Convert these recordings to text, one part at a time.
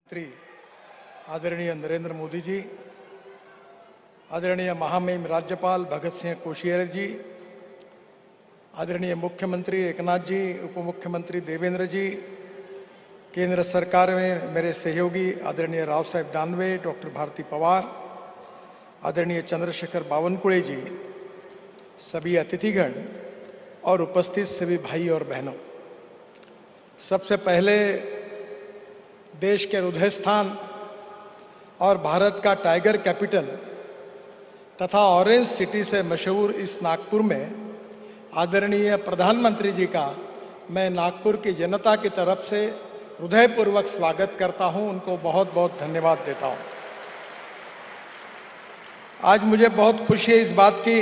मंत्री आदरणीय नरेंद्र मोदी जी, आदरणीय महामहिम राज्यपाल भगत सिंह कोश्यारी जी, आदरणीय मुख्यमंत्री एकनाथ जी, उप मुख्यमंत्री देवेंद्र जी, केंद्र सरकार में मेरे सहयोगी आदरणीय राव साहेब दानवे, डॉक्टर भारती पवार, आदरणीय चंद्रशेखर बावनकुळे जी, सभी अतिथिगण और उपस्थित सभी भाई और बहनों, सबसे पहले देश के हृदय स्थान और भारत का टाइगर कैपिटल तथा ऑरेंज सिटी से मशहूर इस नागपुर में आदरणीय प्रधानमंत्री जी का मैं नागपुर की जनता की तरफ से हृदयपूर्वक स्वागत करता हूं। उनको बहुत बहुत धन्यवाद देता हूं। आज मुझे बहुत खुशी है इस बात की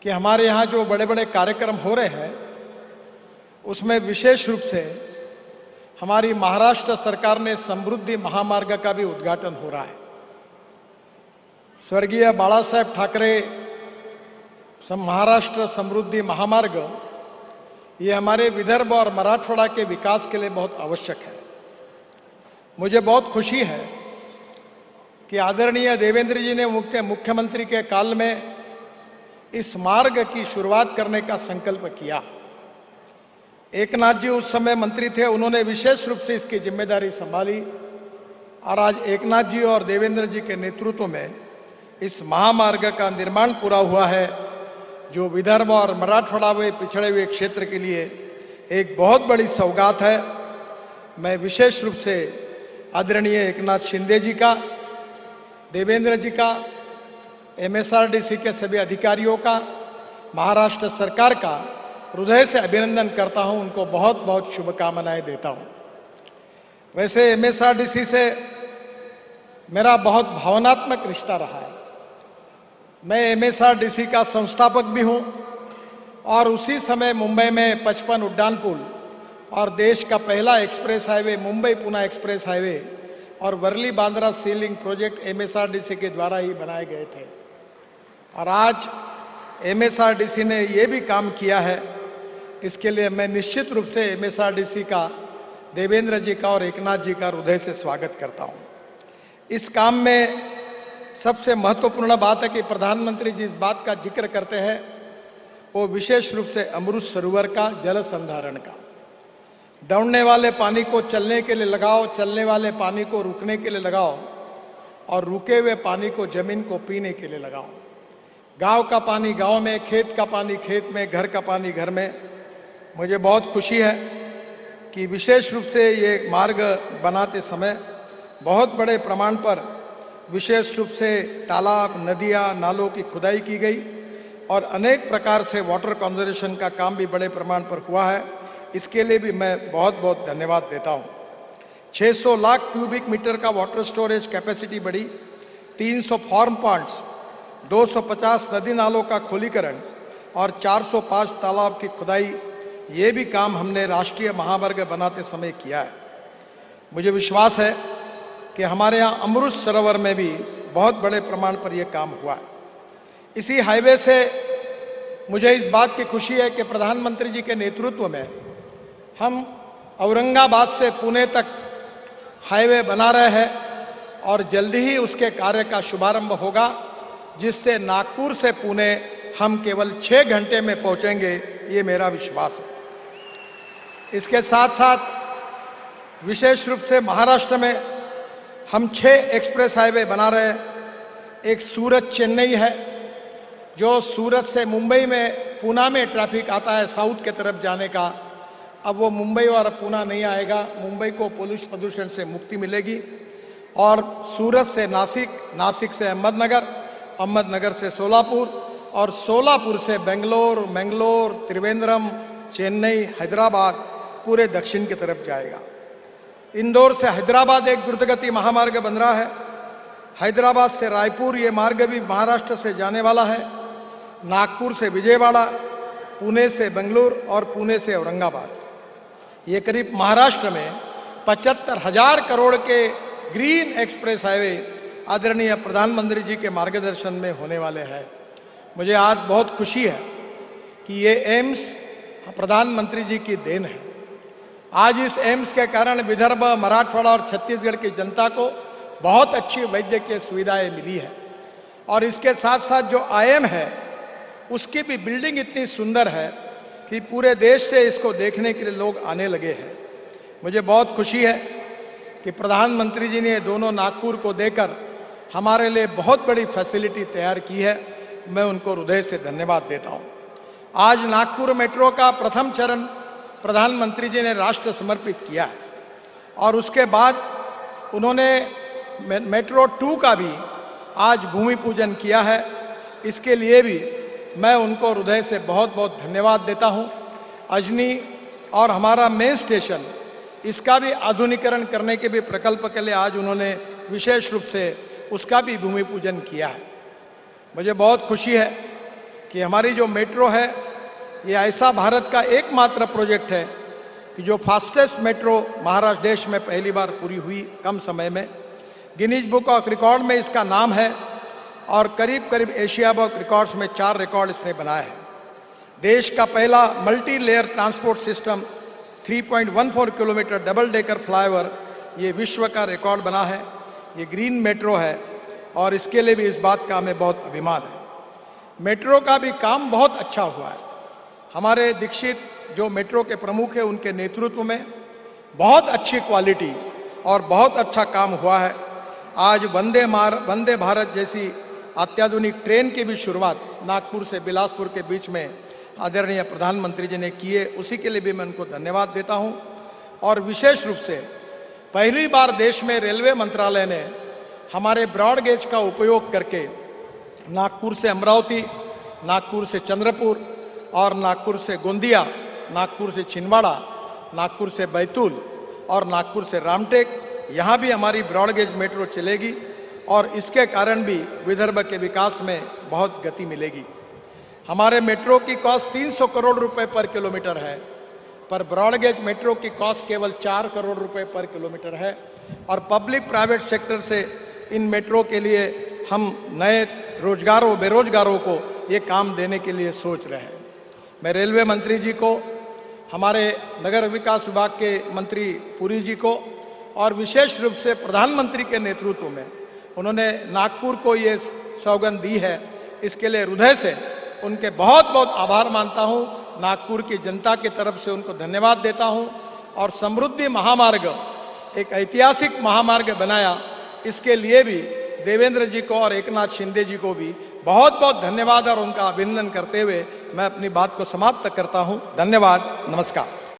कि हमारे यहां जो बड़े बड़े कार्यक्रम हो रहे हैं उसमें विशेष रूप से हमारी महाराष्ट्र सरकार ने समृद्धि महामार्ग का भी उद्घाटन हो रहा है। स्वर्गीय बाला साहेब ठाकरे महाराष्ट्र समृद्धि महामार्ग ये हमारे विदर्भ और मराठवाड़ा के विकास के लिए बहुत आवश्यक है। मुझे बहुत खुशी है कि आदरणीय देवेंद्र जी ने मुख्यमंत्री के काल में इस मार्ग की शुरुआत करने का संकल्प किया। एकनाथ जी उस समय मंत्री थे, उन्होंने विशेष रूप से इसकी जिम्मेदारी संभाली और आज एकनाथ जी और देवेंद्र जी के नेतृत्व में इस महामार्ग का निर्माण पूरा हुआ है, जो विदर्भ और मराठवाड़ा में पिछड़े हुए क्षेत्र के लिए एक बहुत बड़ी सौगात है। मैं विशेष रूप से आदरणीय एकनाथ शिंदे जी का, देवेंद्र जी का, एमएसआरडीसी के सभी अधिकारियों का, महाराष्ट्र सरकार का हृदय से अभिनंदन करता हूं। उनको बहुत बहुत शुभकामनाएं देता हूं। वैसे एमएसआरडीसी से मेरा बहुत भावनात्मक रिश्ता रहा है। मैं एमएसआरडीसी का संस्थापक भी हूं और उसी समय मुंबई में 55 उड्डान पुल और देश का पहला express highway Mumbai Pune express highway और वर्ली बांद्रा सी लिंक प्रोजेक्ट एमएसआरडीसी के द्वारा ही बनाए गए थे। और आज एमएसआरडीसी ने यह भी काम किया है, इसके लिए मैं निश्चित रूप से एमएसआरडीसी का, देवेंद्र जी का और एकनाथ जी का हृदय से स्वागत करता हूं। इस काम में सबसे महत्वपूर्ण बात है कि प्रधानमंत्री जी इस बात का जिक्र करते हैं, वो विशेष रूप से अमृत सरोवर का जल संधारण का। दौड़ने वाले पानी को चलने के लिए लगाओ, चलने वाले पानी को रुकने के लिए लगाओ और रुके हुए पानी को जमीन को पीने के लिए लगाओ। गांव का पानी गांव में, खेत का पानी खेत में, घर का पानी घर में। मुझे बहुत खुशी है कि विशेष रूप से ये मार्ग बनाते समय बहुत बड़े प्रमाण पर विशेष रूप से तालाब, नदियां, नालों की खुदाई की गई और अनेक प्रकार से वाटर कंजर्वेशन का काम भी बड़े प्रमाण पर हुआ है। इसके लिए भी मैं बहुत बहुत धन्यवाद देता हूं। 600 लाख क्यूबिक मीटर का वाटर स्टोरेज कैपेसिटी बढ़ी, 300 फार्म पॉन्ड्स, 250 नदी नालों का खोलीकरण और 405 तालाब की खुदाई, ये भी काम हमने राष्ट्रीय महामार्ग बनाते समय किया है। मुझे विश्वास है कि हमारे यहां अमृत सरोवर में भी बहुत बड़े प्रमाण पर यह काम हुआ है। इसी हाईवे से मुझे इस बात की खुशी है कि प्रधानमंत्री जी के नेतृत्व में हम औरंगाबाद से पुणे तक हाईवे बना रहे हैं और जल्दी ही उसके कार्य का शुभारंभ होगा, जिससे नागपुर से पुणे हम केवल 6 घंटे में पहुंचेंगे, ये मेरा विश्वास है। इसके साथ साथ विशेष रूप से महाराष्ट्र में हम 6 एक्सप्रेस हाईवे बना रहे हैं। एक सूरत चेन्नई है, जो सूरत से मुंबई में, पूना में ट्रैफिक आता है साउथ के तरफ जाने का, अब वो मुंबई और पूना नहीं आएगा। मुंबई को पोल्यूशन प्रदूषण से मुक्ति मिलेगी। और सूरत से नासिक, नासिक से अहमदनगर, अहमदनगर से सोलापुर और सोलापुर से बेंगलोर, मैंगलोर, त्रिवेंद्रम, चेन्नई, हैदराबाद, पूरे दक्षिण की तरफ जाएगा। इंदौर से हैदराबाद एक द्रुतगति महामार्ग बन रहा है। हैदराबाद से रायपुर ये मार्ग भी महाराष्ट्र से जाने वाला है। नागपुर से विजयवाड़ा, पुणे से बेंगलुरु और पुणे से औरंगाबाद। ये करीब महाराष्ट्र में 75,000 करोड़ के ग्रीन एक्सप्रेस हाईवे आदरणीय प्रधानमंत्री जी के मार्गदर्शन में होने वाले हैं। मुझे आज बहुत खुशी है कि ये एम्स प्रधानमंत्री जी की देन है। आज इस एम्स के कारण विदर्भ, मराठवाड़ा और छत्तीसगढ़ की जनता को बहुत अच्छी वैद्यकीय सुविधाएं मिली है। और इसके साथ साथ जो आईएम है उसकी भी बिल्डिंग इतनी सुंदर है कि पूरे देश से इसको देखने के लिए लोग आने लगे हैं। मुझे बहुत खुशी है कि प्रधानमंत्री जी ने दोनों नागपुर को देकर हमारे लिए बहुत बड़ी फैसिलिटी तैयार की है। मैं उनको हृदय से धन्यवाद देता हूं। आज नागपुर मेट्रो का प्रथम चरण प्रधानमंत्री जी ने राष्ट्र समर्पित किया है और उसके बाद उन्होंने मेट्रो 2 का भी आज भूमि पूजन किया है। इसके लिए भी मैं उनको हृदय से बहुत बहुत धन्यवाद देता हूं। अजनी और हमारा मेन स्टेशन, इसका भी आधुनिकीकरण करने के भी प्रकल्प के लिए आज उन्होंने विशेष रूप से उसका भी भूमि पूजन किया है। मुझे बहुत खुशी है कि हमारी जो मेट्रो है ये ऐसा भारत का एकमात्र प्रोजेक्ट है कि जो फास्टेस्ट मेट्रो महाराष्ट्र देश में पहली बार पूरी हुई कम समय में। गिनीज बुक ऑफ रिकॉर्ड में इसका नाम है और करीब करीब एशिया बुक रिकॉर्ड्स में 4 रिकॉर्ड इसने बनाए हैं। देश का पहला multi layer transport system 3.14 kilometre double decker flyover ये विश्व का रिकॉर्ड बना है। ये ग्रीन मेट्रो है और इसके लिए भी इस बात का हमें बहुत अभिमान है। मेट्रो का भी काम बहुत अच्छा हुआ है। हमारे दीक्षित जो मेट्रो के प्रमुख हैं उनके नेतृत्व में बहुत अच्छी क्वालिटी और बहुत अच्छा काम हुआ है। आज वंदे भारत जैसी अत्याधुनिक ट्रेन की भी शुरुआत नागपुर से बिलासपुर के बीच में आदरणीय प्रधानमंत्री जी ने की है। उसी के लिए भी मैं उनको धन्यवाद देता हूं। और विशेष रूप से पहली बार देश में रेलवे मंत्रालय ने हमारे ब्रॉड गेज का उपयोग करके नागपुर से अमरावती, नागपुर से चंद्रपुर और नागपुर से गोंदिया, नागपुर से छिंदवाड़ा, नागपुर से बैतूल और नागपुर से रामटेक, यहां भी हमारी ब्रॉड गेज मेट्रो चलेगी और इसके कारण भी विदर्भ के विकास में बहुत गति मिलेगी। हमारे मेट्रो की कॉस्ट 300 करोड़ रुपए पर किलोमीटर है, पर ब्रॉड गेज मेट्रो की कॉस्ट केवल 4 करोड़ रुपए पर किलोमीटर है। और पब्लिक प्राइवेट सेक्टर से इन मेट्रो के लिए हम नए रोजगारों, बेरोजगारों को ये काम देने के लिए सोच रहे हैं। मैं रेलवे मंत्री जी को, हमारे नगर विकास विभाग के मंत्री पुरी जी को और विशेष रूप से प्रधानमंत्री के नेतृत्व में उन्होंने नागपुर को ये सौगंध दी है, इसके लिए हृदय से उनके बहुत बहुत आभार मानता हूं। नागपुर की जनता की तरफ से उनको धन्यवाद देता हूं। और समृद्धि महामार्ग एक ऐतिहासिक महामार्ग बनाया, इसके लिए भी देवेंद्र जी को और एकनाथ शिंदे जी को भी बहुत बहुत धन्यवाद और उनका अभिनंदन करते हुए मैं अपनी बात को समाप्त करता हूं। धन्यवाद, नमस्कार।